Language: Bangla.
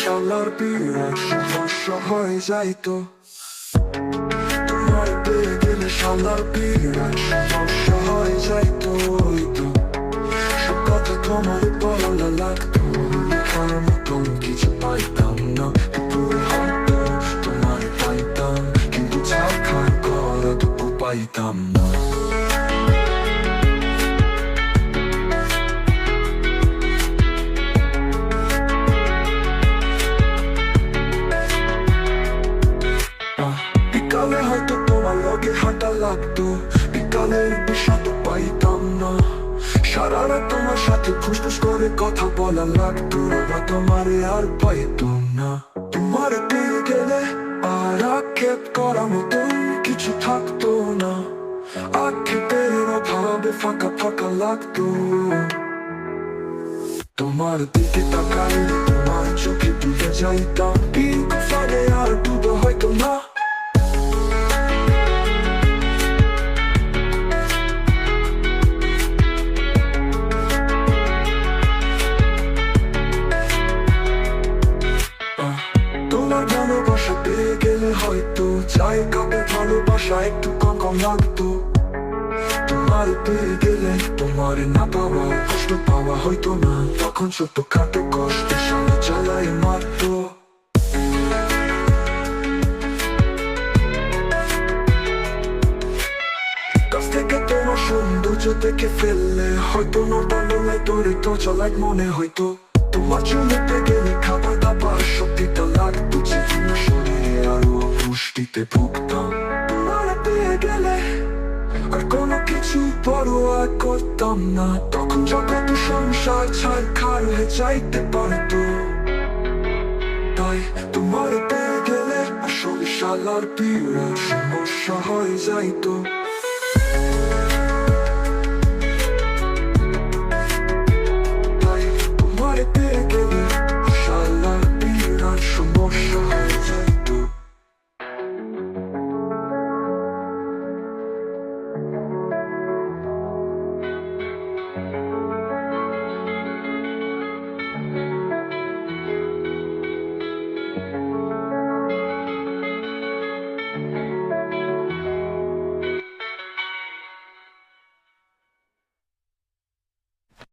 শালার বিরাট সমস্যা হয়ে যাইতো। তোমার পেয়ে গেলে শালার বিরাট সমস্যা হয়ে যাইতো। ওই তো সব কথা তোমার বলা লাগতো, লেখার মতন কিছু পাইতাম না। দুপুরে হয়তো তোমার পাইতাম, কিন্তু চা খাওয়ার করা দুপুর পাইতাম না। বিকালে হয়তো তোমার লগে হাঁটা লাগতো, বিকালের বিষাদ পাইতাম না। সারা রাত তোমার সাথে ফুসফুস করে কথা বলা লাগতো, বা তোমারে আর পাইতাম না। তোমার পেয়ে গেলে আর আক্ষেপ করার মতন কিছু থাকতো না। আক্ষেপের অভাবে ফাঁকা ফাঁকা লাগতো। তোমার দিকে তাকাইলে তোমার চোখে ডুবে যাইতাম, কিন্তু ফাঁদে আর ডুবে হয়তো না। তোমার ভালোবাসা পেয়ে গেলে হয়তো চাই কাপে ভালোবাসা একটু কম কম লাগতো। তোমার পেয়ে গেলে তোমার না পাওয়া কষ্ট পাওয়া হয়তো না, তখন ছোট্ট খাটো কষ্টে সামনে চালাই মারতো। কাছ থেকে তোমার সৌন্দর্য দেখে ফেললে হয়তো নটা নয় তোরে তো চলাই মনে হয়তো। তোমার চুলেতে গেলে খাবার দাবার শক্তিটা লাগতো, জীবন শরীরে আরো পুষ্টিতে ভুগতাম। তোমার পেয়ে গেলে আর কোনো কিছু পরোয়া করতাম না, তখন জগৎ সংসার ছাড়খার হয়ে যাইতে পারতো। তাই তোমার পেয়ে গেলে আসলে শালার বিরাট সমস্যা হয়ে যাইতো।